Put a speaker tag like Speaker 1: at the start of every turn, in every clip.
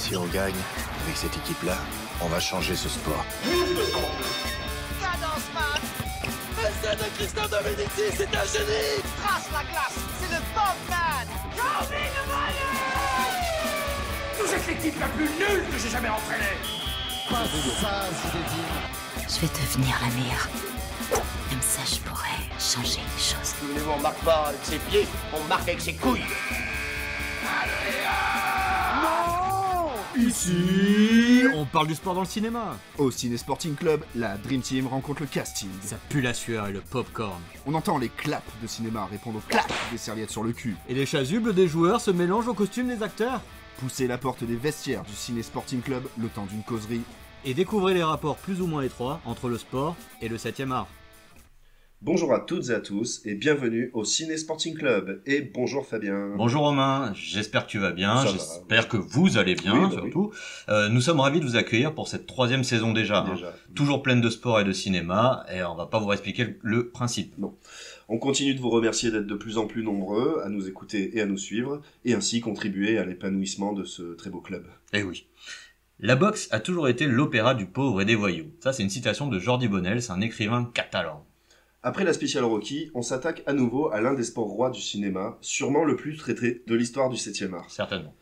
Speaker 1: Si on gagne, avec cette équipe-là, on va changer ce sport.
Speaker 2: Cadence man. Essai de Christophe Dominici, c'est un génie. Trace la glace, c'est le Bogman.
Speaker 3: Vous êtes l'équipe la plus nulle que j'ai jamais entraînée.
Speaker 2: Pas ça, Zinedine.
Speaker 4: Je vais devenir la meilleure. Comme ça, je pourrais changer les choses.
Speaker 2: Souvenez-vous, on marque pas avec ses pieds, on marque avec ses couilles.
Speaker 5: Ici, on parle du sport dans le cinéma.
Speaker 6: Au Ciné Sporting Club, la Dream Team rencontre le casting.
Speaker 5: Ça pue la sueur et le popcorn.
Speaker 6: On entend les claps de cinéma répondre aux claps des serviettes sur le cul.
Speaker 5: Et les chasubles des joueurs se mélangent aux costumes des acteurs.
Speaker 6: Poussez la porte des vestiaires du Ciné Sporting Club le temps d'une causerie.
Speaker 5: Et découvrez les rapports plus ou moins étroits entre le sport et le 7e art.
Speaker 7: Bonjour à toutes et à tous et bienvenue au Ciné Sporting Club. Et bonjour Fabien.
Speaker 8: Bonjour Romain, j'espère que tu vas bien,
Speaker 7: Ça
Speaker 8: j'espère
Speaker 7: va.
Speaker 8: que vous allez bien
Speaker 7: Oui,
Speaker 8: surtout. Nous sommes ravis de vous accueillir pour cette 3e saison déjà. Toujours pleine de sport et de cinéma, et on va pas vous expliquer le principe.
Speaker 7: Non. On continue de vous remercier d'être de plus en plus nombreux à nous écouter et à nous suivre, et ainsi contribuer à l'épanouissement de ce très beau club.
Speaker 8: Eh oui. La boxe a toujours été l'opéra du pauvre et des voyous. Ça, c'est une citation de Jordi Bonnel, c'est un écrivain catalan.
Speaker 7: Après la spéciale Rocky, on s'attaque à nouveau à l'un des sports rois du cinéma, sûrement le plus traité de l'histoire du 7e art.
Speaker 8: Certainement.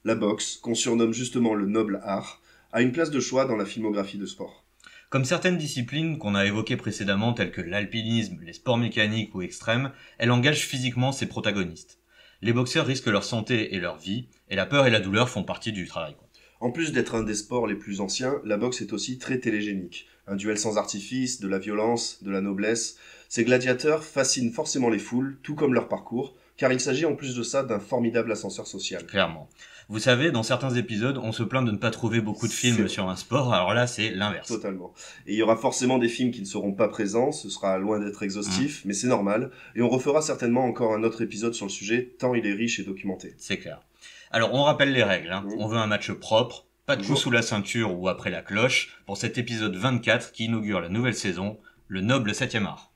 Speaker 7: La boxe, qu'on surnomme justement le noble art, a une place de choix dans la filmographie de sport.
Speaker 8: Comme certaines disciplines qu'on a évoquées précédemment, telles que l'alpinisme, les sports mécaniques ou extrêmes, elle engage physiquement ses protagonistes. Les boxeurs risquent leur santé et leur vie, et la peur et la douleur font partie du travail.
Speaker 7: En plus d'être un des sports les plus anciens, la boxe est aussi très télégénique. Un duel sans artifice, de la violence, de la noblesse. Ces gladiateurs fascinent forcément les foules, tout comme leur parcours, car il s'agit en plus de ça d'un formidable ascenseur social.
Speaker 8: Clairement. Vous savez, dans certains épisodes, on se plaint de ne pas trouver beaucoup de films sur un sport, alors là, c'est l'inverse.
Speaker 7: Totalement. Et il y aura forcément des films qui ne seront pas présents, ce sera loin d'être exhaustif, mais c'est normal, et on refera certainement encore un autre épisode sur le sujet, tant il est riche et documenté.
Speaker 8: C'est clair. Alors, on rappelle les règles. On veut un match propre, pas de coup
Speaker 7: Toujours.
Speaker 8: sous la ceinture ou après la cloche, pour cet épisode 24 qui inaugure la nouvelle saison, le noble 7e art.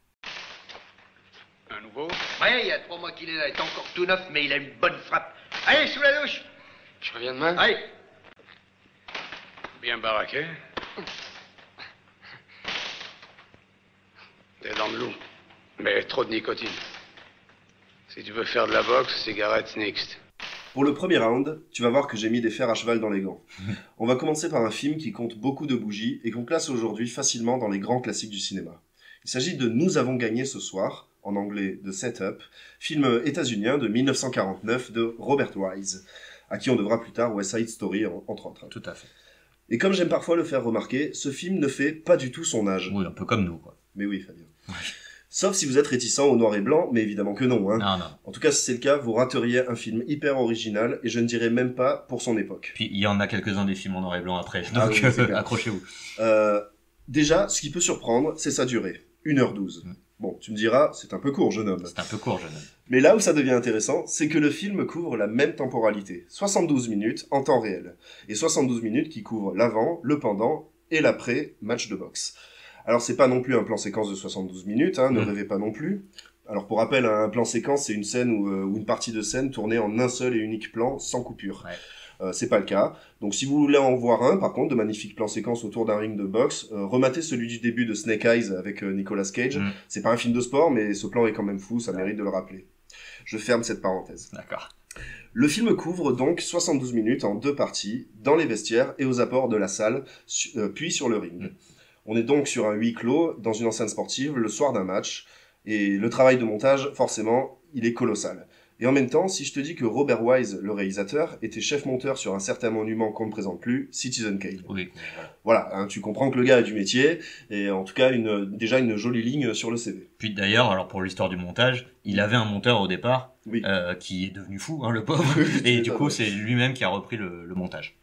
Speaker 3: Un nouveau?
Speaker 2: Ouais, il y a 3 mois qu'il est là, il est encore tout neuf, mais il a une bonne frappe. Allez, sous la douche.
Speaker 3: Je reviens demain?
Speaker 2: Allez.
Speaker 3: Bien baraqué. Des dents de loup. Mais trop de nicotine. Si tu veux faire de la boxe, cigarette next.
Speaker 7: Pour le premier round, tu vas voir que j'ai mis des fers à cheval dans les gants. On va commencer par un film qui compte beaucoup de bougies et qu'on classe aujourd'hui facilement dans les grands classiques du cinéma. Il s'agit de Nous avons gagné ce soir, en anglais de Setup, film états-unien de 1949 de Robert Wise, à qui on devra plus tard West Side Story, entre autres.
Speaker 8: Tout à fait.
Speaker 7: Et comme j'aime parfois le faire remarquer, ce film ne fait pas du tout son âge.
Speaker 8: Oui, un peu comme nous, quoi.
Speaker 7: Mais oui, Fabien. Sauf si vous êtes réticent au noir et blanc, mais évidemment que non. Hein.
Speaker 8: Non.
Speaker 7: En tout cas, si c'est le cas, vous rateriez un film hyper original, et je ne dirais même pas pour son époque.
Speaker 8: Puis, il y en a quelques-uns des films en noir et blanc après,
Speaker 7: Ah
Speaker 8: donc
Speaker 7: oui, c'est clair.
Speaker 8: accrochez-vous.
Speaker 7: Déjà, ce qui peut surprendre, c'est sa durée. 1h12. Bon, tu me diras, c'est un peu court, jeune homme.
Speaker 8: C'est un peu court, jeune homme.
Speaker 7: Mais là où ça devient intéressant, c'est que le film couvre la même temporalité. 72 minutes en temps réel. Et 72 minutes qui couvrent l'avant, le pendant et l'après match de boxe. Alors c'est pas non plus un plan séquence de 72 minutes, hein, ne rêvez pas non plus. Alors pour rappel, un plan séquence, c'est une scène ou une partie de scène tournée en un seul et unique plan, sans coupure. C'est pas le cas. Donc si vous voulez en voir un, par contre, de magnifiques plans séquences autour d'un ring de boxe, rematez celui du début de Snake Eyes avec Nicolas Cage. C'est pas un film de sport, mais ce plan est quand même fou, ça mérite de le rappeler. Je ferme cette parenthèse.
Speaker 8: D'accord.
Speaker 7: Le film couvre donc 72 minutes en 2 parties, dans les vestiaires et aux apports de la salle, puis sur le ring. On est donc sur un huis clos, dans une enceinte sportive, le soir d'un match, et le travail de montage, forcément, il est colossal. Et en même temps, si je te dis que Robert Wise, le réalisateur, était chef monteur sur un certain monument qu'on ne présente plus, Citizen Kane.
Speaker 8: Oui.
Speaker 7: Voilà, hein, tu comprends que le gars a du métier, et en tout cas, déjà une jolie ligne sur le CV.
Speaker 8: Puis d'ailleurs, alors pour l'histoire du montage, il avait un monteur au départ,
Speaker 7: Oui.
Speaker 8: qui est devenu fou, hein, le pauvre, et du coup, c'est lui-même qui a repris le montage.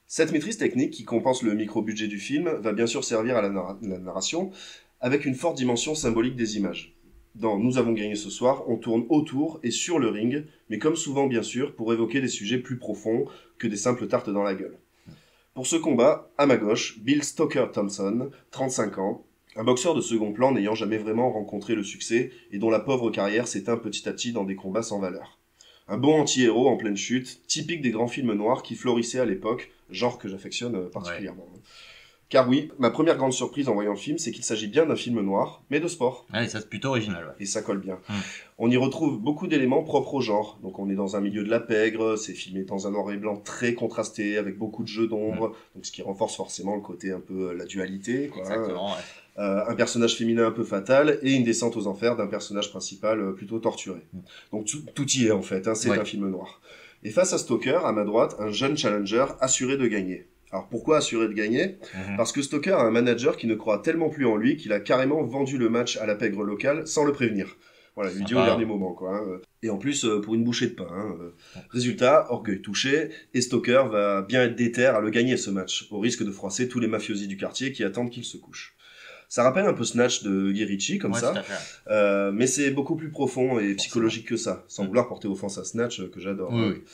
Speaker 7: Cette maîtrise technique, qui compense le micro-budget du film, va bien sûr servir à la narration, avec une forte dimension symbolique des images. Dans Nous avons gagné ce soir, on tourne autour et sur le ring, mais comme souvent bien sûr, pour évoquer des sujets plus profonds que des simples tartes dans la gueule. Pour ce combat, à ma gauche, Bill Stoker Thompson, 35 ans, un boxeur de second plan n'ayant jamais vraiment rencontré le succès et dont la pauvre carrière s'éteint petit à petit dans des combats sans valeur. Un bon anti-héros en pleine chute, typique des grands films noirs qui florissaient à l'époque, genre que j'affectionne particulièrement. Ouais. Car oui, ma première grande surprise en voyant le film, c'est qu'il s'agit bien d'un film noir, mais de sport.
Speaker 8: Ah, et ça c'est plutôt original. Ouais.
Speaker 7: Et ça colle bien. On y retrouve beaucoup d'éléments propres au genre. Donc on est dans un milieu de la pègre, c'est filmé dans un noir et blanc très contrasté, avec beaucoup de jeux d'ombre, donc ce qui renforce forcément le côté un peu la dualité. Quoi.
Speaker 8: Exactement, ouais.
Speaker 7: Un personnage féminin un peu fatal, et une descente aux enfers d'un personnage principal plutôt torturé. Donc tout y est en fait, c'est un film noir. Et face à Stoker, à ma droite, un jeune challenger assuré de gagner. Alors pourquoi assuré de gagner ? Parce que Stoker a un manager qui ne croit tellement plus en lui qu'il a carrément vendu le match à la pègre locale sans le prévenir. Voilà, il lui dit au dernier moment, quoi. Et en plus, pour une bouchée de pain. Résultat, orgueil touché, et Stoker va bien être déter à le gagner ce match, au risque de froisser tous les mafiosi du quartier qui attendent qu'il se couche. Ça rappelle un peu Snatch de Guy Ritchie, comme ça, mais c'est beaucoup plus profond et psychologique que ça, sans vouloir porter offense à Snatch, que j'adore.
Speaker 8: Oui.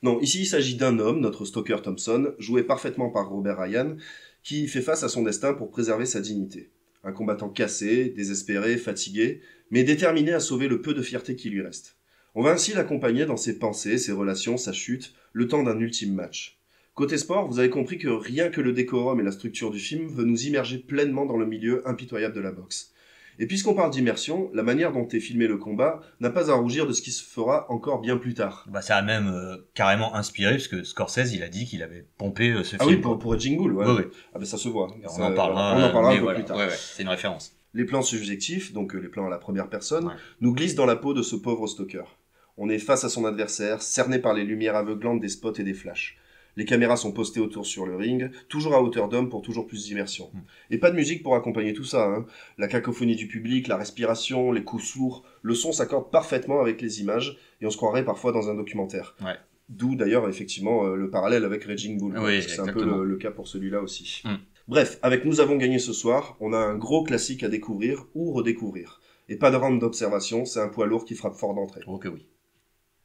Speaker 7: Non, ici il s'agit d'un homme, notre Stoker Thompson, joué parfaitement par Robert Ryan, qui fait face à son destin pour préserver sa dignité. Un combattant cassé, désespéré, fatigué, mais déterminé à sauver le peu de fierté qui lui reste. On va ainsi l'accompagner dans ses pensées, ses relations, sa chute, le temps d'un ultime match. Côté sport, vous avez compris que rien que le décorum et la structure du film veut nous immerger pleinement dans le milieu impitoyable de la boxe. Et puisqu'on parle d'immersion, la manière dont est filmé le combat n'a pas à rougir de ce qui se fera encore bien plus tard.
Speaker 8: Bah ça a même carrément inspiré, parce que Scorsese, il a dit qu'il avait pompé ce film.
Speaker 7: Ah oui, pour Raging Bull, ouais.
Speaker 8: Oui.
Speaker 7: Ah ben ça se voit.
Speaker 8: On en parlera
Speaker 7: un peu plus tard.
Speaker 8: Ouais, c'est une référence.
Speaker 7: Les plans subjectifs, donc les plans à la première personne, nous glissent dans la peau de ce pauvre Stoker. On est face à son adversaire, cerné par les lumières aveuglantes des spots et des flashs. Les caméras sont postées autour sur le ring, toujours à hauteur d'homme pour toujours plus d'immersion. Et pas de musique pour accompagner tout ça. La cacophonie du public, la respiration, les coups sourds, le son s'accorde parfaitement avec les images, et on se croirait parfois dans un documentaire.
Speaker 8: Ouais.
Speaker 7: D'où d'ailleurs effectivement le parallèle avec Raging Bull.
Speaker 8: Oui,
Speaker 7: c'est un peu le cas pour celui-là aussi.
Speaker 8: Mm.
Speaker 7: Bref, avec Nous avons gagné ce soir, on a un gros classique à découvrir ou redécouvrir. Et pas de round d'observation, c'est un poids lourd qui frappe fort d'entrée.
Speaker 8: Ok, oui.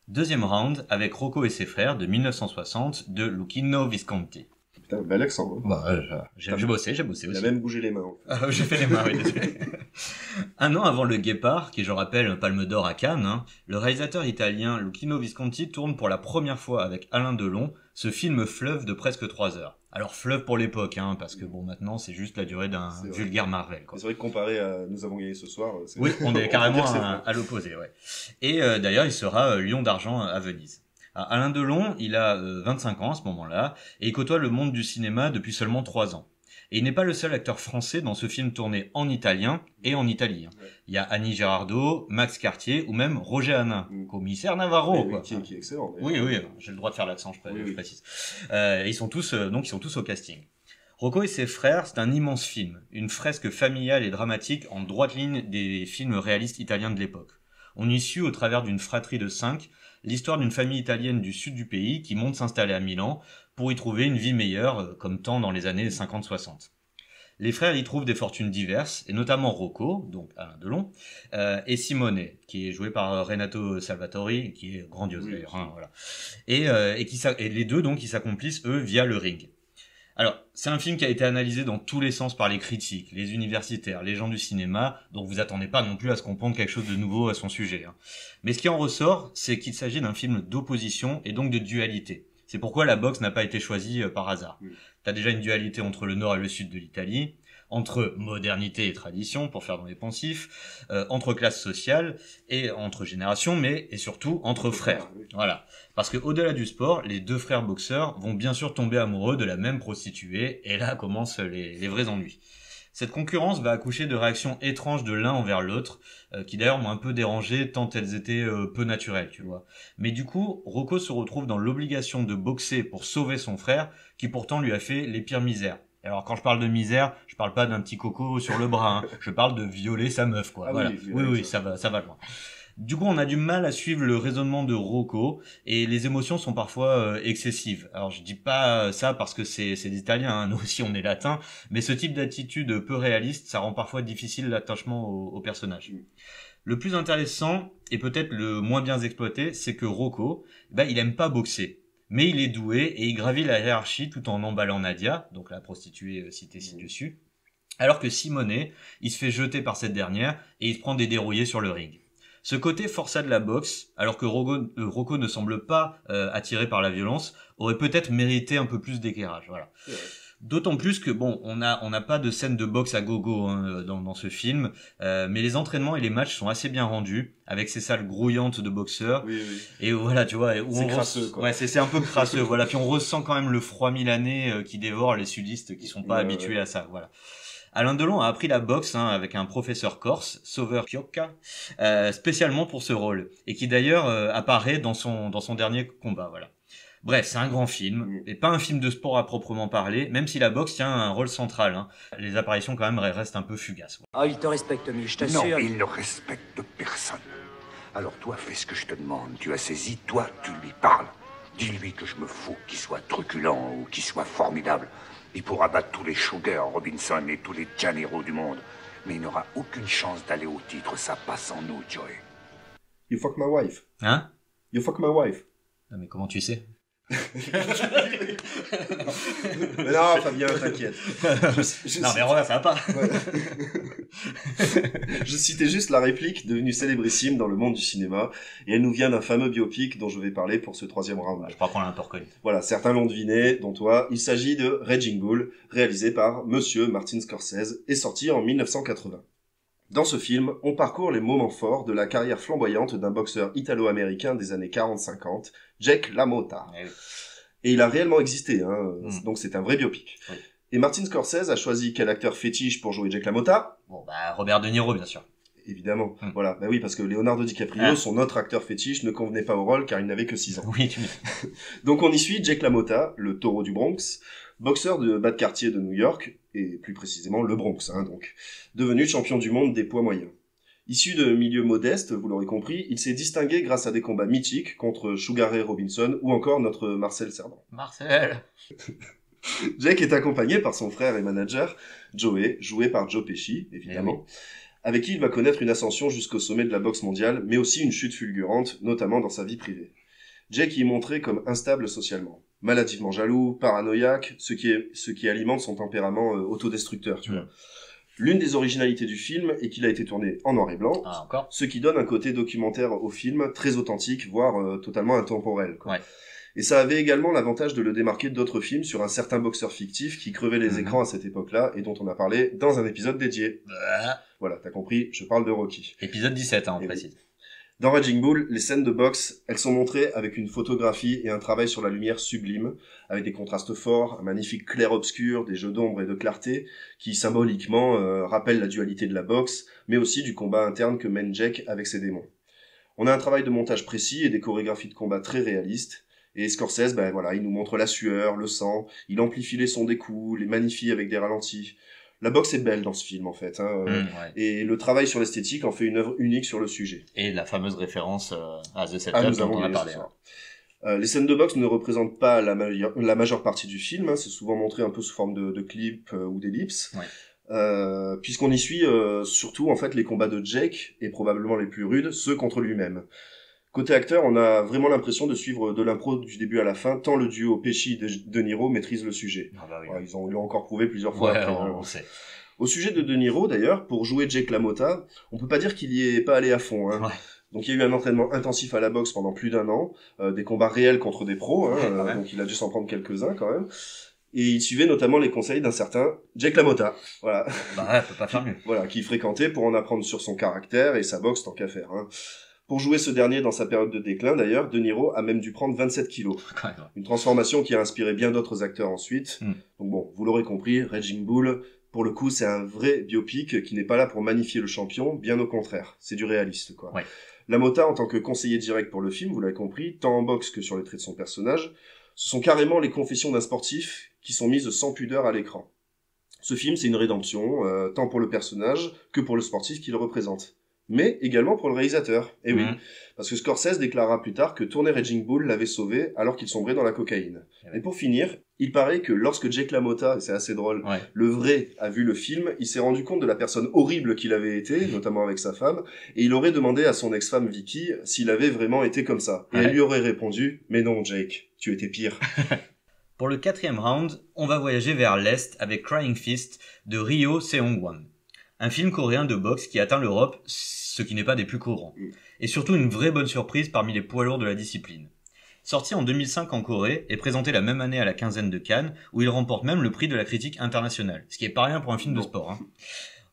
Speaker 8: Deuxième round avec Rocco et ses frères de 1960 de Luchino Visconti.
Speaker 7: Putain, bel accent.
Speaker 8: J'ai bossé aussi.
Speaker 7: Il a même bougé les mains.
Speaker 8: J'ai fait les mains, oui, désolé. Un an avant Le Guépard, qui je rappelle Palme d'Or à Cannes, le réalisateur italien Luchino Visconti tourne pour la première fois avec Alain Delon ce film fleuve de presque 3 heures. Alors fleuve pour l'époque, parce que bon maintenant c'est juste la durée d'un vulgaire Marvel. Quoi.
Speaker 7: C'est vrai que comparé à Nous avons gagné ce soir,
Speaker 8: oui, on est carrément à l'opposé, ouais. Et d'ailleurs il sera Lion d'argent à Venise. Alors, Alain Delon, il a 25 ans à ce moment-là et il côtoie le monde du cinéma depuis seulement 3 ans. Et il n'est pas le seul acteur français dans ce film tourné en italien et en Italie. Ouais. Il y a Annie Girardot, Max Cartier ou même Roger Hanin, commissaire Navarro.
Speaker 7: Quoi. Qui est excellent.
Speaker 8: Oui, j'ai le droit de faire l'accent, je précise. Ils sont tous au casting. Rocco et ses frères, c'est un immense film, une fresque familiale et dramatique en droite ligne des films réalistes italiens de l'époque. On y suit, au travers d'une fratrie de 5, l'histoire d'une famille italienne du sud du pays qui monte s'installer à Milan pour y trouver une vie meilleure, comme tant dans les années 50-60. Les frères y trouvent des fortunes diverses, et notamment Rocco, donc Alain Delon, et Simone, qui est joué par Renato Salvatori, qui est grandiose d'ailleurs. Voilà. Et les deux, donc, ils s'accomplissent, eux, via le ring. Alors, c'est un film qui a été analysé dans tous les sens par les critiques, les universitaires, les gens du cinéma, donc vous attendez pas non plus à ce qu'on ponde quelque chose de nouveau à son sujet. Mais ce qui en ressort, c'est qu'il s'agit d'un film d'opposition et donc de dualité. C'est pourquoi la boxe n'a pas été choisie par hasard. T'as déjà une dualité entre le nord et le sud de l'Italie, entre modernité et tradition, pour faire dans les poncifs, entre classes sociales et entre générations, mais et surtout entre frères. Voilà. Parce que au-delà du sport, les deux frères boxeurs vont bien sûr tomber amoureux de la même prostituée, et là commencent les vrais ennuis. Cette concurrence va accoucher de réactions étranges de l'un envers l'autre, qui d'ailleurs m'ont un peu dérangé tant elles étaient peu naturelles, tu vois. Mais du coup, Rocco se retrouve dans l'obligation de boxer pour sauver son frère, qui pourtant lui a fait les pires misères. Alors quand je parle de misère, je parle pas d'un petit coco sur le bras, je parle de violer sa meuf, quoi. Voilà. Oui, ça va loin. Du coup, on a du mal à suivre le raisonnement de Rocco et les émotions sont parfois excessives. Alors, je dis pas ça parce que c'est des Italiens, nous aussi on est latins, mais ce type d'attitude peu réaliste, ça rend parfois difficile l'attachement au personnage. Le plus intéressant et peut-être le moins bien exploité, c'est que Rocco, il aime pas boxer. Mais il est doué et il gravit la hiérarchie tout en emballant Nadia, donc la prostituée citée ci-dessus. Alors que Simone, il se fait jeter par cette dernière et il se prend des dérouillés sur le ring. Ce côté forçat de la boxe, alors que Rocco ne semble pas attiré par la violence, aurait peut-être mérité un peu plus d'éclairage. Voilà. Ouais. D'autant plus que bon, on n'a pas de scène de boxe à gogo hein, dans ce film, mais les entraînements et les matchs sont assez bien rendus, avec ces salles grouillantes de boxeurs. Oui. Et voilà, tu vois, où
Speaker 7: c'est crasseux, quoi.
Speaker 8: Ouais, c'est un peu crasseux. Voilà, puis on ressent quand même le froid milanais qui dévore les sudistes qui sont pas habitués à ça. Voilà. Alain Delon a appris la boxe hein, avec un professeur corse, Sauveur Chiocca, spécialement pour ce rôle, et qui d'ailleurs apparaît dans son dernier combat. Voilà. Bref, c'est un grand film, et pas un film de sport à proprement parler, même si la boxe tient un rôle central. Hein. Les apparitions quand même restent un peu fugaces.
Speaker 9: Ah, il te respecte, mais je t'assure.
Speaker 10: Non, il ne respecte personne. Alors toi, fais ce que je te demande. Tu as saisi, toi, tu lui parles. Dis-lui que je me fous qu'il soit truculent ou qu'il soit formidable. Il pourra battre tous les Sugar, Robinson et tous les Janero du monde. Mais il n'aura aucune chance d'aller au titre, ça passe en nous, Joey.
Speaker 7: You fuck my wife.
Speaker 8: Hein?
Speaker 7: You fuck my wife.
Speaker 8: Non mais comment tu sais?
Speaker 7: Mais non, Fabien, t'inquiète.
Speaker 8: Non, mais regarde, ça va pas.
Speaker 7: Je citais juste la réplique devenue célébrissime dans le monde du cinéma, et elle nous vient d'un fameux biopic dont je vais parler pour ce 3e round.
Speaker 8: Je crois qu'on l'a un peu reconnu.
Speaker 7: Voilà, certains l'ont deviné, dont toi. Il s'agit de Raging Bull, réalisé par Monsieur Martin Scorsese, et sorti en 1980. Dans ce film, on parcourt les moments forts de la carrière flamboyante d'un boxeur italo-américain des années 40-50, Jake LaMotta. Et il a réellement existé, hein, donc c'est un vrai biopic. Oui. Et Martin Scorsese a choisi quel acteur fétiche pour jouer Jake LaMotta?
Speaker 8: Bon, Robert De Niro, bien sûr.
Speaker 7: Évidemment, voilà. Oui, parce que Leonardo DiCaprio, son autre acteur fétiche, ne convenait pas au rôle car il n'avait que 6 ans.
Speaker 8: Oui, tu
Speaker 7: Donc on y suit Jake LaMotta, le taureau du Bronx, boxeur de bas de quartier de New York, et plus précisément le Bronx, hein, donc, devenu champion du monde des poids moyens. Issu de milieux modestes, vous l'aurez compris, il s'est distingué grâce à des combats mythiques contre Sugar Ray Robinson ou encore notre Marcel Cerdan.
Speaker 8: Marcel.
Speaker 7: Jake est accompagné par son frère et manager, Joey, joué par Joe Pesci, évidemment, avec qui il va connaître une ascension jusqu'au sommet de la boxe mondiale, mais aussi une chute fulgurante, notamment dans sa vie privée. Jake y est montré comme instable socialement, maladivement jaloux, paranoïaque, ce qui alimente son tempérament autodestructeur, tu vois. L'une des originalités du film est qu'il a été tourné en noir et blanc, ce qui donne un côté documentaire au film très authentique, voire totalement intemporel, quoi. Ouais. Et ça avait également l'avantage de le démarquer d'autres films sur un certain boxeur fictif qui crevait les écrans à cette époque-là et dont on a parlé dans un épisode dédié. Voilà, t'as compris, je parle de Rocky.
Speaker 8: Épisode 17, hein, on précise.
Speaker 7: Dans Raging Bull, les scènes de boxe, elles sont montrées avec une photographie et un travail sur la lumière sublime, avec des contrastes forts, un magnifique clair-obscur, des jeux d'ombre et de clarté, qui symboliquement rappellent la dualité de la boxe, mais aussi du combat interne que mène Jake avec ses démons. On a un travail de montage précis et des chorégraphies de combat très réalistes, et Scorsese, il nous montre la sueur, le sang, il amplifie les sons des coups, les magnifie avec des ralentis. La boxe est belle dans ce film, en fait, hein, et le travail sur l'esthétique en fait une œuvre unique sur le sujet.
Speaker 8: Et la fameuse référence à The Setup dont on a parlé.
Speaker 7: Les scènes de boxe ne représentent pas la majeure partie du film, hein, c'est souvent montré un peu sous forme de clips ou d'ellipses, puisqu'on y suit surtout en fait les combats de Jake, et probablement les plus rudes, ceux contre lui-même. Côté acteur, on a vraiment l'impression de suivre de l'impro du début à la fin, tant le duo Pesci et De Niro maîtrise le sujet. Ils l'ont encore prouvé plusieurs fois.
Speaker 8: On sait.
Speaker 7: Au sujet de De Niro, d'ailleurs, pour jouer Jake LaMotta, on peut pas dire qu'il y est pas allé à fond. Hein. Donc il y a eu un entraînement intensif à la boxe pendant plus d'1 an, des combats réels contre des pros, hein, donc il a dû s'en prendre quelques-uns quand même. Et il suivait notamment les conseils d'un certain Jake LaMotta, voilà.
Speaker 8: Peut pas faire mieux.
Speaker 7: Voilà, qu'il fréquentait pour en apprendre sur son caractère et sa boxe tant qu'à faire. Hein. Pour jouer ce dernier dans sa période de déclin, d'ailleurs, De Niro a même dû prendre 27 kilos. Une transformation qui a inspiré bien d'autres acteurs ensuite. Donc bon, vous l'aurez compris, Raging Bull, pour le coup, c'est un vrai biopic qui n'est pas là pour magnifier le champion, bien au contraire. C'est du réaliste, quoi. LaMotta, en tant que conseiller direct pour le film, vous l'avez compris, tant en boxe que sur les traits de son personnage, ce sont carrément les confessions d'un sportif qui sont mises sans pudeur à l'écran. Ce film, c'est une rédemption, tant pour le personnage que pour le sportif qu'il représente. Mais également pour le réalisateur. Et oui, parce que Scorsese déclara plus tard que tourner Raging Bull l'avait sauvé alors qu'il sombrait dans la cocaïne. Et pour finir, il paraît que lorsque Jake LaMotta, et c'est assez drôle, le vrai, a vu le film, il s'est rendu compte de la personne horrible qu'il avait été, notamment avec sa femme, et il aurait demandé à son ex-femme Vicky s'il avait vraiment été comme ça. Et elle lui aurait répondu « Mais non, Jake, tu étais pire ».
Speaker 8: Pour le 4e round, on va voyager vers l'Est avec Crying Fist de Ryo Seong-wan. Un film coréen de boxe qui atteint l'Europe, ce qui n'est pas des plus courants. et surtout une vraie bonne surprise parmi les poids lourds de la discipline. Sorti en 2005 en Corée et présenté la même année à la quinzaine de Cannes, où il remporte même le prix de la critique internationale, ce qui est pas rien pour un film de sport.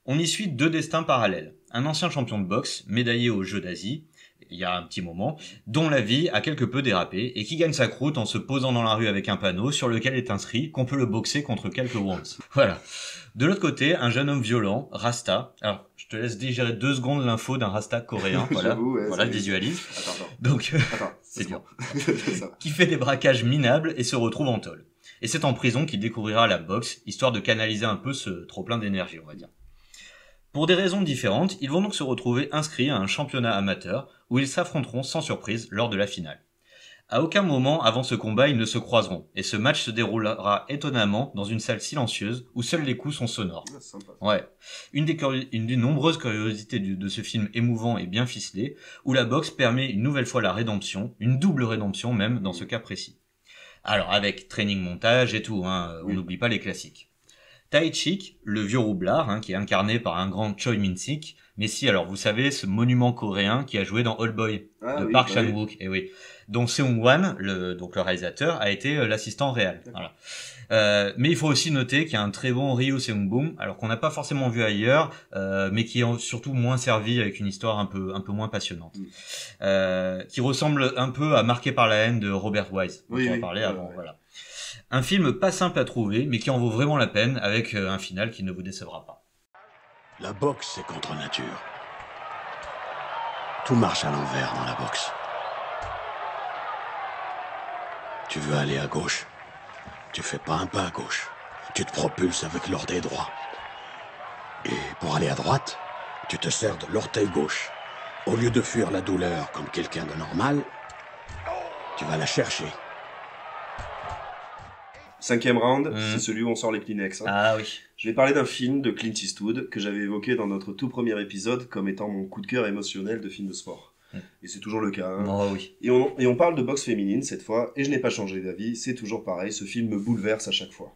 Speaker 8: On y suit 2 destins parallèles. Un ancien champion de boxe, médaillé aux Jeux d'Asie, il y a un petit moment, dont la vie a quelque peu dérapé et qui gagne sa croûte en se posant dans la rue avec un panneau sur lequel est inscrit qu'on peut le boxer contre quelques rounds. Voilà. De l'autre côté, un jeune homme violent, Rasta. Alors, je te laisse digérer 2 secondes l'info d'un Rasta coréen. Voilà, voilà, visualise.
Speaker 7: Attends.
Speaker 8: Donc, c'est dur. Qui fait des braquages minables et se retrouve en tôle. Et c'est en prison qu'il découvrira la boxe, histoire de canaliser un peu ce trop-plein d'énergie, on va dire. Pour des raisons différentes, ils vont donc se retrouver inscrits à un championnat amateur où ils s'affronteront sans surprise lors de la finale. À aucun moment avant ce combat, ils ne se croiseront, et ce match se déroulera étonnamment dans une salle silencieuse où seuls les coups sont sonores. Ouais. Une des nombreuses curiosités de ce film émouvant et bien ficelé, où la boxe permet une nouvelle fois la rédemption, une double rédemption même dans ce cas précis. Alors avec training montage et tout, on n'oublie pas les classiques. Tai Chik, le vieux roublard, qui est incarné par un grand Choi Min-sik, mais si, alors vous savez, ce monument coréen qui a joué dans Old Boy, de Park Chan-wook, et oui, dont Seung-wan, donc le réalisateur, a été l'assistant réel. Voilà. Mais il faut aussi noter qu'il y a un très bon Ryu Seung-boom, alors qu'on n'a pas forcément vu ailleurs, mais qui est surtout moins servi avec une histoire un peu moins passionnante, qui ressemble un peu à Marqué par la haine de Robert Wise, dont on a parlé avant. Voilà. Un film pas simple à trouver, mais qui en vaut vraiment la peine, avec un final qui ne vous décevra pas.
Speaker 1: La boxe, c'est contre nature. Tout marche à l'envers dans la boxe. Tu veux aller à gauche, tu fais pas un pas à gauche. Tu te propulses avec l'orteil droit. Et pour aller à droite, tu te sers de l'orteil gauche. Au lieu de fuir la douleur comme quelqu'un de normal, tu vas la chercher.
Speaker 7: 5e round, c'est celui où on sort les Kleenex.
Speaker 8: Ah oui.
Speaker 7: Je vais parler d'un film de Clint Eastwood que j'avais évoqué dans notre tout premier épisode comme étant mon coup de cœur émotionnel de film de sport. Et c'est toujours le cas.
Speaker 8: Oh oui.
Speaker 7: Et on parle de boxe féminine cette fois, et je n'ai pas changé d'avis, c'est toujours pareil, ce film me bouleverse à chaque fois.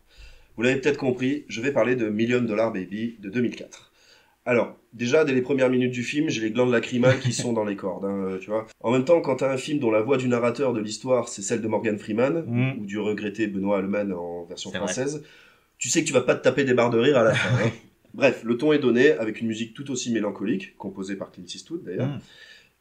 Speaker 7: Vous l'avez peut-être compris, je vais parler de $1 Million Baby de 2004. Alors, déjà, dès les premières minutes du film, j'ai les glandes lacrymales qui sont dans les cordes, tu vois. En même temps, quand t'as un film dont la voix du narrateur de l'histoire, c'est celle de Morgan Freeman, ou du regretté Benoît Alman en version française, tu sais que tu vas pas te taper des barres de rire à la fin. Bref, le ton est donné, avec une musique tout aussi mélancolique, composée par Clint Eastwood d'ailleurs.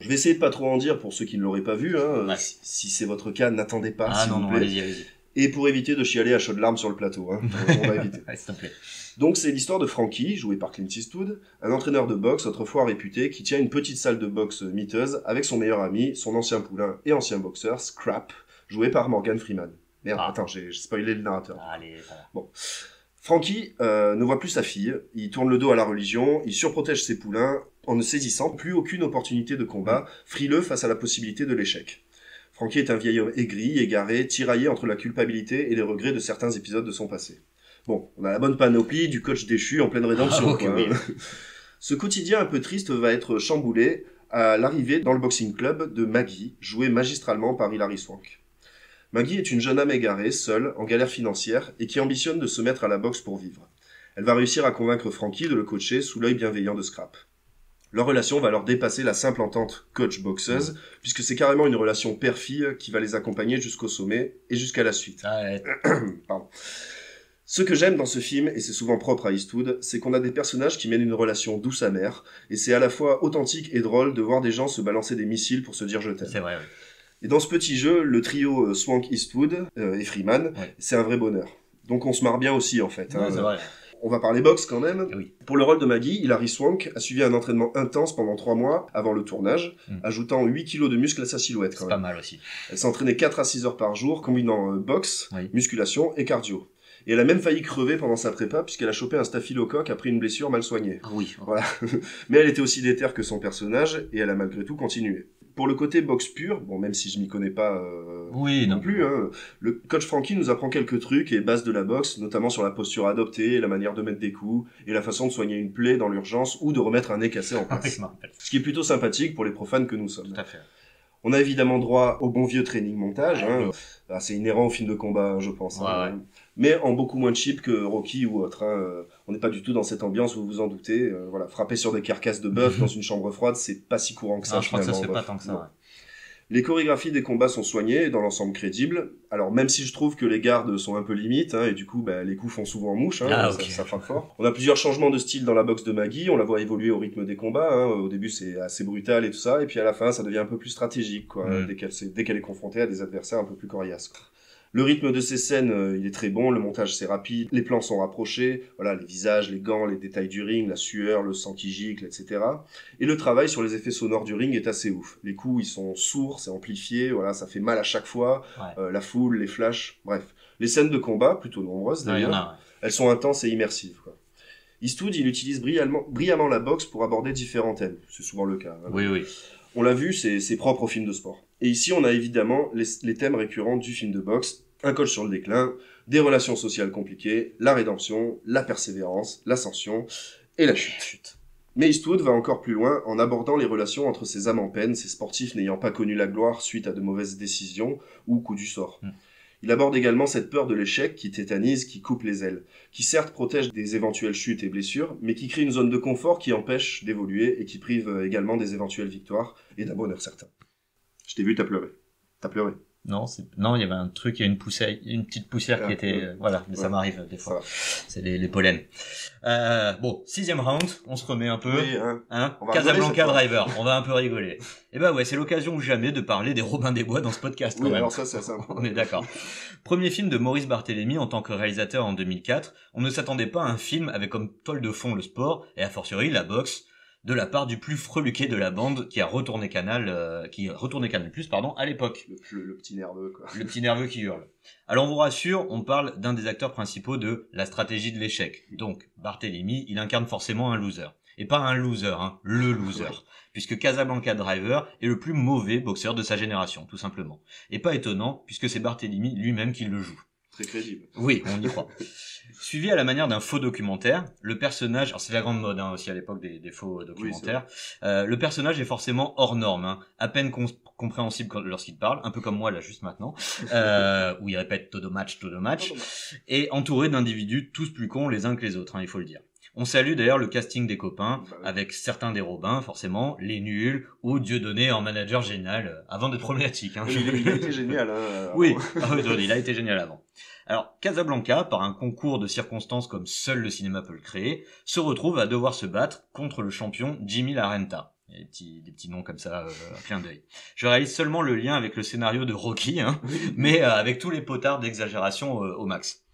Speaker 7: Je vais essayer de pas trop en dire pour ceux qui ne l'auraient pas vu, si c'est votre cas, n'attendez pas, s'il vous plaît.
Speaker 8: Allez-y.
Speaker 7: Et pour éviter de chialer à chaudes larmes sur le plateau, on va éviter.
Speaker 8: S'il te plaît.
Speaker 7: Donc c'est l'histoire de Frankie, joué par Clint Eastwood, un entraîneur de boxe autrefois réputé qui tient une petite salle de boxe miteuse avec son meilleur ami, son ancien poulain et ancien boxeur, Scrap, joué par Morgan Freeman. Merde, attends, j'ai spoilé le narrateur.
Speaker 8: Allez, voilà.
Speaker 7: Bon. Frankie ne voit plus sa fille, il tourne le dos à la religion, il surprotège ses poulains en ne saisissant plus aucune opportunité de combat, frileux face à la possibilité de l'échec. Frankie est un vieil homme aigri, égaré, tiraillé entre la culpabilité et les regrets de certains épisodes de son passé. Bon, on a la bonne panoplie du coach déchu en pleine rédemption.
Speaker 8: Oui.
Speaker 7: Ce quotidien un peu triste va être chamboulé à l'arrivée dans le boxing club de Maggie, jouée magistralement par Hilary Swank. Maggie est une jeune âme égarée, seule, en galère financière, et qui ambitionne de se mettre à la boxe pour vivre. Elle va réussir à convaincre Frankie de le coacher sous l'œil bienveillant de Scrap. Leur relation va alors dépasser la simple entente coach-boxeuse, puisque c'est carrément une relation père-fille qui va les accompagner jusqu'au sommet et jusqu'à la suite. Pardon. Ce que j'aime dans ce film, et c'est souvent propre à Eastwood, c'est qu'on a des personnages qui mènent une relation douce amère, et c'est à la fois authentique et drôle de voir des gens se balancer des missiles pour se dire je t'aime.
Speaker 8: C'est vrai, oui.
Speaker 7: Et dans ce petit jeu, le trio Swank-Eastwood et Freeman, c'est un vrai bonheur. Donc on se marre bien aussi en fait.
Speaker 8: C'est vrai.
Speaker 7: On va parler boxe quand même.
Speaker 8: Oui.
Speaker 7: Pour le rôle de Maggie, Hilary Swank a suivi un entraînement intense pendant 3 mois avant le tournage, ajoutant 8 kilos de muscles à sa silhouette.
Speaker 8: C'est pas mal aussi.
Speaker 7: Elle s'entraînait 4 à 6 heures par jour, combinant boxe, musculation et cardio. Et elle a même failli crever pendant sa prépa, puisqu'elle a chopé un staphylocoque après une blessure mal soignée.
Speaker 8: Ah oui.
Speaker 7: Voilà. Mais elle était aussi déterre que son personnage, et elle a malgré tout continué. Pour le côté boxe pur, bon, même si je m'y connais pas non plus, le coach Frankie nous apprend quelques trucs et bases de la boxe, notamment sur la posture adoptée, la manière de mettre des coups, et la façon de soigner une plaie dans l'urgence ou de remettre un nez cassé en place. Ce qui est plutôt sympathique pour les profanes que nous sommes.
Speaker 8: Tout à fait.
Speaker 7: On a évidemment droit au bon vieux training montage, hein. C'est inhérent au film de combat, je pense.
Speaker 8: Ouais.
Speaker 7: Mais en beaucoup moins cheap que Rocky ou autre. On n'est pas du tout dans cette ambiance, vous vous en doutez. Voilà, frapper sur des carcasses de bœuf dans une chambre froide, c'est pas si courant que ça.
Speaker 8: Je crois que ça se fait pas tant que ça. Ouais.
Speaker 7: Les chorégraphies des combats sont soignées et dans l'ensemble crédibles. Alors même si je trouve que les gardes sont un peu limites, et du coup les coups font souvent mouche, ça frappe fort. On a plusieurs changements de style dans la boxe de Maggie, on la voit évoluer au rythme des combats. Au début c'est assez brutal et tout ça, et puis à la fin ça devient un peu plus stratégique, dès qu'elle est confrontée à des adversaires un peu plus coriaces, quoi. Le rythme de ces scènes, il est très bon, le montage c'est rapide, les plans sont rapprochés, voilà, les visages, les gants, les détails du ring, la sueur, le sang qui gicle, etc. Et le travail sur les effets sonores du ring est assez ouf. Les coups, ils sont sourds, c'est amplifié, voilà, ça fait mal à chaque fois, la foule, les flashs, bref. Les scènes de combat, plutôt nombreuses d'ailleurs, elles sont intenses et immersives, quoi. Eastwood, il utilise brillamment la boxe pour aborder différents thèmes, c'est souvent le cas.
Speaker 8: Oui.
Speaker 7: On l'a vu, c'est propre au film de sport. Et ici, on a évidemment les thèmes récurrents du film de boxe. Un coach sur le déclin, des relations sociales compliquées, la rédemption, la persévérance, l'ascension et la chute. Mais Eastwood va encore plus loin en abordant les relations entre ces âmes en peine, ces sportifs n'ayant pas connu la gloire suite à de mauvaises décisions ou coups du sort. Il aborde également cette peur de l'échec qui tétanise, qui coupe les ailes, qui certes protège des éventuelles chutes et blessures, mais qui crée une zone de confort qui empêche d'évoluer et qui prive également des éventuelles victoires et d'un bonheur certain. Je t'ai vu, t'as pleuré. T'as pleuré.
Speaker 8: Non, il y avait un truc, il y a une petite poussière qui était, mais ça m'arrive des fois. C'est les pollens. Bon, 6e round, on se remet un peu, Casablanca Driver, on va un peu rigoler. Et c'est l'occasion ou jamais de parler des Robins des Bois dans ce podcast, quand même.
Speaker 7: Alors ça, c'est assez important.
Speaker 8: On est d'accord. Premier film de Maurice Barthélémy en tant que réalisateur en 2004, on ne s'attendait pas à un film avec comme toile de fond le sport, et a fortiori la boxe, de la part du plus freluqué de la bande qui retourné Canal+ à l'époque.
Speaker 7: Le petit nerveux, quoi.
Speaker 8: Le petit nerveux qui hurle. Alors on vous rassure, on parle d'un des acteurs principaux de La stratégie de l'échec. Donc Barthélémy, il incarne forcément un loser. Et pas un loser, le loser. Puisque Casablanca Driver est le plus mauvais boxeur de sa génération, tout simplement. Et pas étonnant, puisque c'est Barthélémy lui-même qui le joue.
Speaker 7: Très crédible.
Speaker 8: Oui, on y croit. Suivi à la manière d'un faux documentaire, le personnage, alors c'est la grande mode aussi à l'époque des faux documentaires, le personnage est forcément hors norme, à peine compréhensible lorsqu'il parle, un peu comme moi là juste maintenant, où il répète todo match, et entouré d'individus tous plus cons les uns que les autres, il faut le dire. On salue d'ailleurs le casting des copains, avec certains des Robins, forcément, les nuls, ou Dieudonné en manager génial, avant d'être problématique.
Speaker 7: Il a été génial.
Speaker 8: Oui, il a été génial avant. Alors, Casablanca, par un concours de circonstances comme seul le cinéma peut le créer, se retrouve à devoir se battre contre le champion Jimmy Larenta. Des petits noms comme ça, à clin d'œil. Je réalise seulement le lien avec le scénario de Rocky, mais avec tous les potards d'exagération au max.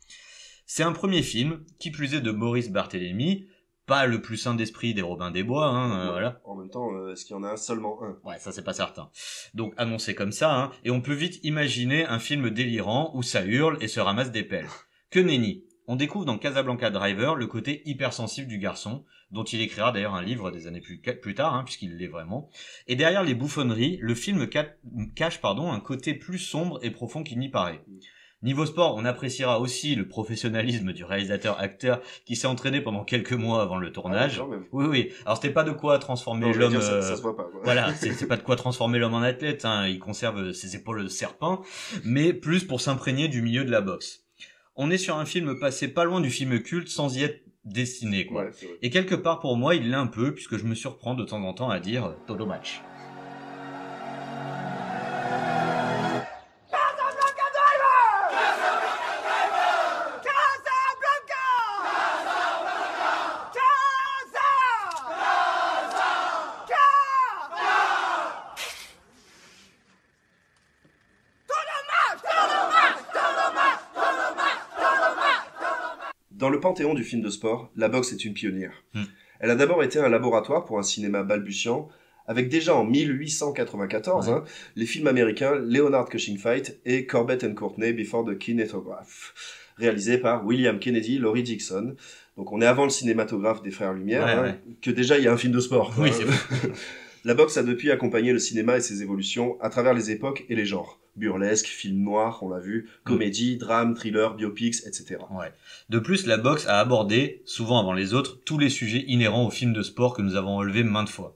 Speaker 8: C'est un premier film, qui plus est de Maurice Barthélémy, pas le plus sain d'esprit des Robins des Bois, voilà.
Speaker 7: En même temps, est-ce qu'il y en a seulement un?
Speaker 8: Ouais, ça c'est pas certain. Donc annoncé comme ça, et on peut vite imaginer un film délirant où ça hurle et se ramasse des pelles. Que nenni. On découvre dans Casablanca Driver le côté hypersensible du garçon, dont il écrira d'ailleurs un livre des années plus tard, puisqu'il l'est vraiment. Et derrière les bouffonneries, le film cache un côté plus sombre et profond qu'il n'y paraît. Niveau sport, on appréciera aussi le professionnalisme du réalisateur-acteur qui s'est entraîné pendant quelques mois avant le tournage. Oui. Alors c'était pas de quoi transformer l'homme.
Speaker 7: Ça se voit pas, quoi.
Speaker 8: Voilà, c'est pas de quoi transformer l'homme en athlète. Il conserve ses épaules de serpent, mais plus pour s'imprégner du milieu de la boxe. On est sur un film passé pas loin du film culte sans y être destiné, quoi. Ouais, et quelque part pour moi, il l'est un peu puisque je me surprends de temps en temps à dire todo match.
Speaker 7: Dans le panthéon du film de sport, la boxe est une pionnière. Elle a d'abord été un laboratoire pour un cinéma balbutiant, avec déjà en 1894 les films américains Leonard Cushing Fight et Corbett and Courtney Before the Kinematograph, réalisés par William Kennedy, Laurie Dixon. Donc on est avant le cinématographe des Frères Lumière, que déjà il y a un film de sport.
Speaker 8: Oui, c'est vrai.
Speaker 7: La boxe a depuis accompagné le cinéma et ses évolutions à travers les époques et les genres. Burlesque, film noir, on l'a vu, comédie, drame, thriller, biopics, etc.
Speaker 8: Ouais. De plus, la boxe a abordé, souvent avant les autres, tous les sujets inhérents aux films de sport que nous avons relevés maintes fois.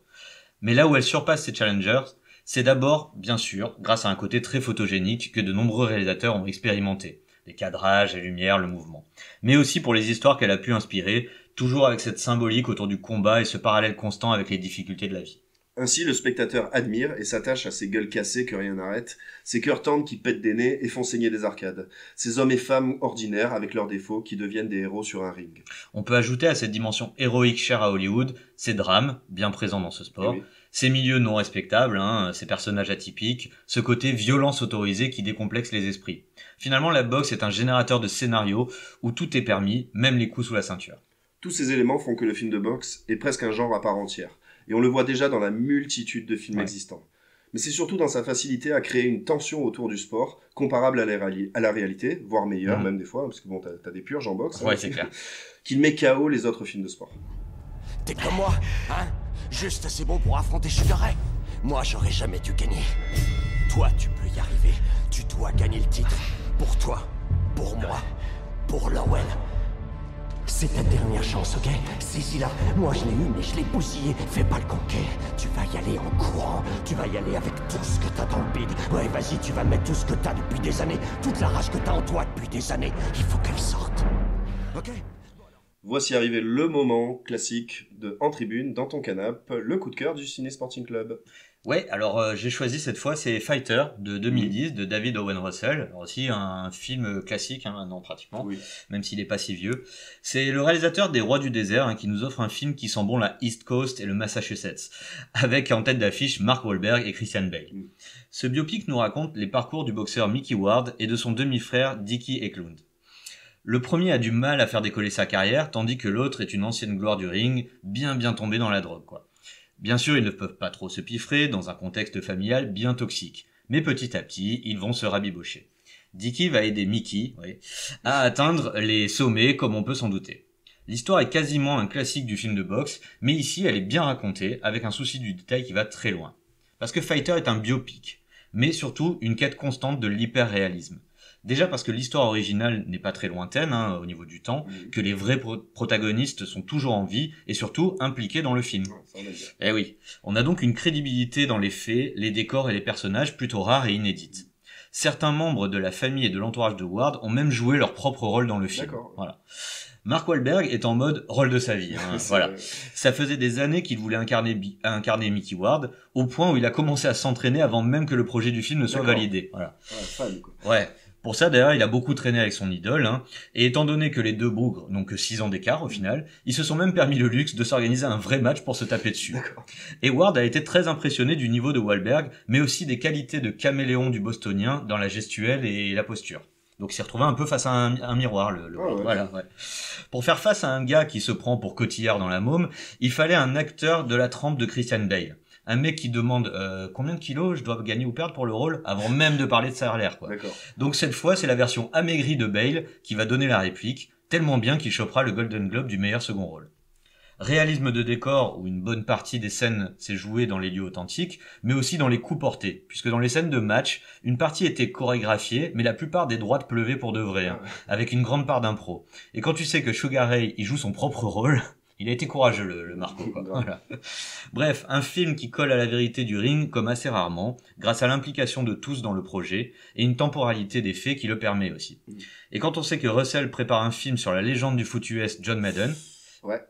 Speaker 8: Mais là où elle surpasse ses challengers, C'est d'abord, bien sûr, grâce à un côté très photogénique que de nombreux réalisateurs ont expérimenté. Les cadrages, les lumières, le mouvement. Mais aussi pour les histoires qu'elle a pu inspirer, toujours avec cette symbolique autour du combat et ce parallèle constant avec les difficultés de la vie.
Speaker 7: Ainsi, le spectateur admire et s'attache à ces gueules cassées que rien n'arrête, ces cœurs tendres qui pètent des nez et font saigner des arcades, ces hommes et femmes ordinaires avec leurs défauts qui deviennent des héros sur un ring.
Speaker 8: On peut ajouter à cette dimension héroïque chère à Hollywood, ces drames, bien présents dans ce sport,
Speaker 7: Oui.
Speaker 8: ces milieux non respectables, ces personnages atypiques, ce côté violence autorisée qui décomplexe les esprits. Finalement, la boxe est un générateur de scénarios où tout est permis, même les coups sous la ceinture.
Speaker 7: Tous ces éléments font que le film de boxe est presque un genre à part entière, et on le voit déjà dans la multitude de films existants. Mais c'est surtout dans sa facilité à créer une tension autour du sport, comparable à la réalité, voire meilleure même des fois, parce que bon, t'as des purges en boxe,
Speaker 8: Ouais, c'est clair.
Speaker 7: qu'il met KO les autres films de sport.
Speaker 2: T'es comme moi, hein? Juste assez bon pour affronter Sugar Ray. Moi, j'aurais jamais dû gagner. Toi, tu peux y arriver. Tu dois gagner le titre. Pour toi, pour moi, pour Lowell. C'est ta dernière chance, ok? Saisis-la. Moi, je l'ai eu, mais je l'ai bousillé. Fais pas le conquet. Tu vas y aller en courant. Tu vas y aller avec tout ce que t'as dans le bide. Ouais, vas-y, tu vas mettre tout ce que t'as depuis des années. Toute la rage que t'as en toi depuis des années. Il faut qu'elle sorte. Ok?
Speaker 7: Voici arrivé le moment classique de En Tribune, dans ton canapé, le coup de cœur du Ciné Sporting Club.
Speaker 8: Ouais, alors j'ai choisi cette fois, c'est Fighter de 2010 de David Owen Russell. Alors aussi un film classique maintenant pratiquement, même s'il est pas si vieux. C'est le réalisateur des Rois du désert qui nous offre un film qui sent bon la East Coast et le Massachusetts, avec en tête d'affiche Mark Wahlberg et Christian Bale. Ce biopic nous raconte les parcours du boxeur Mickey Ward et de son demi-frère Dickie Eklund. Le premier a du mal à faire décoller sa carrière, tandis que l'autre est une ancienne gloire du ring, bien tombé dans la drogue, quoi. Bien sûr, ils ne peuvent pas trop se piffrer dans un contexte familial bien toxique, mais petit à petit, ils vont se rabibocher. Dickie va aider Mickey, à atteindre les sommets comme on peut s'en douter. L'histoire est quasiment un classique du film de boxe, mais ici elle est bien racontée, avec un souci du détail qui va très loin. Parce que Fighter est un biopic, mais surtout une quête constante de l'hyper-réalisme. Déjà parce que l'histoire originale n'est pas très lointaine au niveau du temps, que les vrais protagonistes sont toujours en vie et surtout impliqués dans le film. Eh oui, on a donc une crédibilité dans les faits, les décors et les personnages plutôt rares et inédites. Certains membres de la famille et de l'entourage de Ward ont même joué leur propre rôle dans le film. Voilà. Mark Wahlberg est en mode rôle de sa vie. Voilà. Ça faisait des années qu'il voulait incarner Mickey Ward, au point où il a commencé à s'entraîner avant même que le projet du film ne soit validé. Voilà. Ouais. Pour ça, d'ailleurs, il a beaucoup traîné avec son idole, et étant donné que les deux bougres n'ont que 6 ans d'écart, au final, ils se sont même permis le luxe de s'organiser un vrai match pour se taper dessus. Et Ward a été très impressionné du niveau de Wahlberg, mais aussi des qualités de caméléon du bostonien dans la gestuelle et la posture. Donc il s'est retrouvé un peu face à un miroir, Voilà, ouais. Pour faire face à un gars qui se prend pour Cotillard dans La Môme, il fallait un acteur de la trempe de Christian Bale. Un mec qui demande combien de kilos je dois gagner ou perdre pour le rôle avant même de parler de salaire, quoi. Donc cette fois, c'est la version amaigrie de Bale qui va donner la réplique, tellement bien qu'il chopera le Golden Globe du meilleur second rôle. Réalisme de décor où une bonne partie des scènes s'est jouée dans les lieux authentiques, mais aussi dans les coups portés, puisque dans les scènes de match, une partie était chorégraphiée, mais la plupart des droites pleuvaient pour de vrai, avec une grande part d'impro. Et quand tu sais que Sugar Ray y joue son propre rôle, il a été courageux, le Marco, quoi. Voilà. Bref, un film qui colle à la vérité du ring comme assez rarement, grâce à l'implication de tous dans le projet, et une temporalité des faits qui le permet aussi. Et quand on sait que Russell prépare un film sur la légende du foot US John Madden,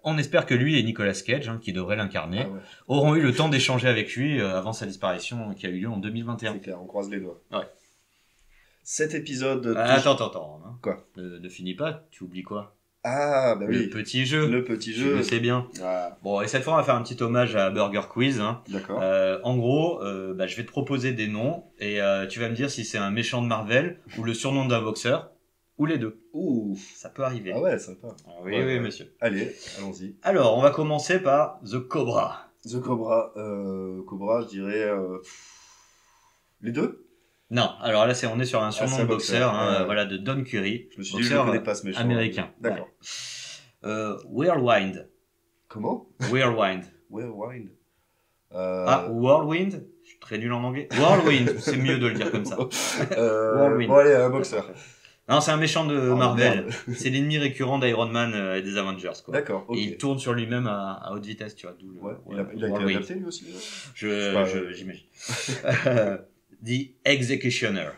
Speaker 8: on espère que lui et Nicolas Cage, qui devrait l'incarner, auront eu le temps d'échanger avec lui avant sa disparition qui a eu lieu en 2021.
Speaker 7: C'est clair, on croise les doigts.
Speaker 8: Ouais.
Speaker 7: Cet épisode...
Speaker 8: Attends.
Speaker 7: Quoi?
Speaker 8: Ne finis pas, tu oublies quoi?
Speaker 7: Ah, bah oui.
Speaker 8: Le petit jeu.
Speaker 7: Je
Speaker 8: le sais bien. Bon, et cette fois, on va faire un petit hommage à Burger Quiz.
Speaker 7: D'accord.
Speaker 8: En gros, je vais te proposer des noms et tu vas me dire si c'est un méchant de Marvel ou le surnom d'un boxeur ou les deux.
Speaker 7: Ouh.
Speaker 8: Ça peut arriver.
Speaker 7: Ah ouais, sympa.
Speaker 8: Oui, monsieur.
Speaker 7: Allez, allons-y.
Speaker 8: Alors, on va commencer par The Cobra.
Speaker 7: The Cobra. Cobra, je dirais... Les deux?
Speaker 8: Non, alors là, on est sur un surnom de boxeur, voilà, de Don Curry.
Speaker 7: Je me suis dit, je ne connais pas ce méchant.
Speaker 8: Américain.
Speaker 7: D'accord.
Speaker 8: Whirlwind.
Speaker 7: Comment?
Speaker 8: Whirlwind.
Speaker 7: Whirlwind.
Speaker 8: Whirlwind. Je suis très nul en anglais. Whirlwind, c'est mieux de le dire comme ça.
Speaker 7: Bon, allez, un boxeur.
Speaker 8: Non, c'est un méchant de
Speaker 7: Oh,
Speaker 8: Marvel.
Speaker 7: merde.
Speaker 8: C'est l'ennemi récurrent d'Iron Man et des Avengers, quoi.
Speaker 7: D'accord, ok.
Speaker 8: Et il tourne sur lui-même à haute vitesse, tu vois. D'où le,
Speaker 7: Ouais, il a été
Speaker 8: Warwick.
Speaker 7: adapté lui aussi.
Speaker 8: J'imagine. The Executioner.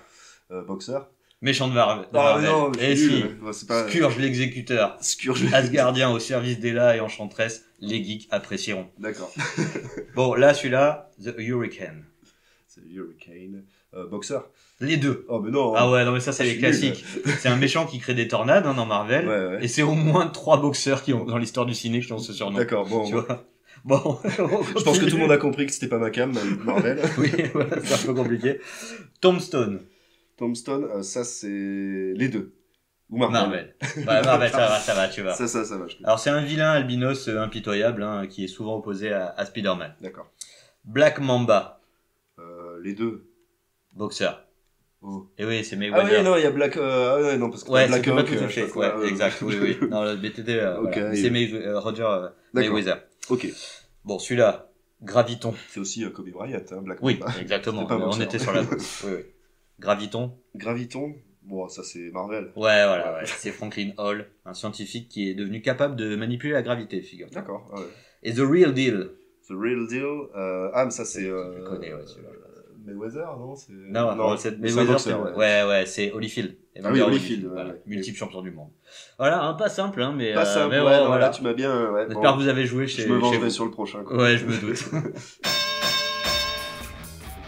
Speaker 7: Boxeur.
Speaker 8: Méchant de Marvel.
Speaker 7: Ah non,
Speaker 8: Et
Speaker 7: c'est
Speaker 8: si.
Speaker 7: nul. Ouais, c'est pas...
Speaker 8: Scourge l'exécuteur.
Speaker 7: Scourge.
Speaker 8: Asgardien au service d'Ella et Enchantress. Les geeks apprécieront.
Speaker 7: D'accord.
Speaker 8: Bon, là, celui-là, The Hurricane.
Speaker 7: C'est Hurricane. Boxeur.
Speaker 8: Les deux.
Speaker 7: Oh, mais non.
Speaker 8: Ah ouais, non mais ça c'est
Speaker 7: Je
Speaker 8: les
Speaker 7: suis
Speaker 8: classiques. C'est un méchant qui crée des tornades dans Marvel.
Speaker 7: Ouais, ouais.
Speaker 8: Et c'est au moins 3 boxeurs qui ont, dans l'histoire du ciné, qui ont ce surnom.
Speaker 7: D'accord, bon.
Speaker 8: Tu vois. Bon.
Speaker 7: Je pense que tout le monde a compris que c'était pas ma cam, Marvel.
Speaker 8: Oui, voilà, c'est un peu compliqué. Tombstone.
Speaker 7: Tombstone, ça c'est les deux. Ou Marvel.
Speaker 8: Marvel. Ouais, Marvel, ça va, tu vois.
Speaker 7: Ça va. Je...
Speaker 8: Alors c'est un vilain albinos impitoyable, hein, qui est souvent opposé à Spider-Man.
Speaker 7: D'accord.
Speaker 8: Black Mamba.
Speaker 7: Les deux.
Speaker 8: Boxeur.
Speaker 7: Oh.
Speaker 8: Et oui, c'est
Speaker 7: Ah
Speaker 8: Mayweather.
Speaker 7: oui, non, il y a Black... ah ouais, non, parce que
Speaker 8: Ouais,
Speaker 7: Black
Speaker 8: c'est pas
Speaker 7: Hawk...
Speaker 8: tout à fait. Ouais, exact, oui. Non, le BTD,
Speaker 7: Ok,
Speaker 8: voilà.
Speaker 7: oui.
Speaker 8: C'est Roger Mayweather.
Speaker 7: Ok.
Speaker 8: Bon, celui-là, Graviton.
Speaker 7: C'est aussi Kobe Bryant, hein, Black
Speaker 8: Oui,
Speaker 7: Mamba.
Speaker 8: exactement.
Speaker 7: C'était pas
Speaker 8: On
Speaker 7: boxeur.
Speaker 8: était sur la... Oui. Graviton.
Speaker 7: Graviton, bon, ça c'est Marvel.
Speaker 8: Ouais, voilà, ouais. C'est Franklin Hall, un scientifique qui est devenu capable de manipuler la gravité, figure.
Speaker 7: D'accord, ouais.
Speaker 8: Et The Real Deal.
Speaker 7: The Real Deal, mais ça c'est...
Speaker 8: Tu le connais, ouais, celui-là.
Speaker 7: Mayweather, non c'est...
Speaker 8: Non, c'est
Speaker 7: mais
Speaker 8: Mayweather,
Speaker 7: c'est un boxeur,
Speaker 8: ouais, c'est Holyfield.
Speaker 7: Ah oui, Holyfield,
Speaker 8: voilà.
Speaker 7: ouais.
Speaker 8: Multiple champion du monde. Voilà, hein, pas simple, hein, mais...
Speaker 7: Pas simple,
Speaker 8: mais
Speaker 7: ouais, non,
Speaker 8: voilà.
Speaker 7: là tu m'as bien... Ouais,
Speaker 8: J'espère
Speaker 7: bon,
Speaker 8: que vous avez joué chez
Speaker 7: je me vengerai
Speaker 8: vous.
Speaker 7: sur le prochain. Quoi.
Speaker 8: Ouais, je me doute.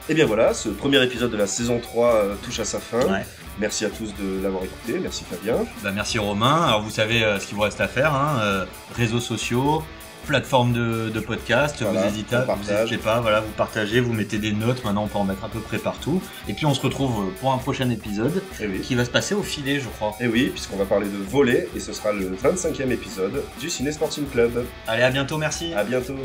Speaker 7: Et bien voilà, ce premier épisode de la saison 3 touche à sa fin.
Speaker 8: Ouais.
Speaker 7: Merci à tous de l'avoir écouté, merci Fabien.
Speaker 8: Bah, merci Romain. Alors vous savez ce qu'il vous reste à faire, hein, réseaux sociaux, plateforme de podcast,
Speaker 7: Voilà,
Speaker 8: vous
Speaker 7: on partage.
Speaker 8: n'hésitez pas, voilà, vous partagez, vous mettez des notes, maintenant on peut en mettre à peu près partout. Et puis on se retrouve pour un prochain épisode
Speaker 7: Et oui.
Speaker 8: qui va se passer au filet, je crois.
Speaker 7: Et oui, puisqu'on va parler de volley, et ce sera le 25e épisode du Ciné Sporting Club.
Speaker 8: Allez, à bientôt, merci.
Speaker 7: À bientôt.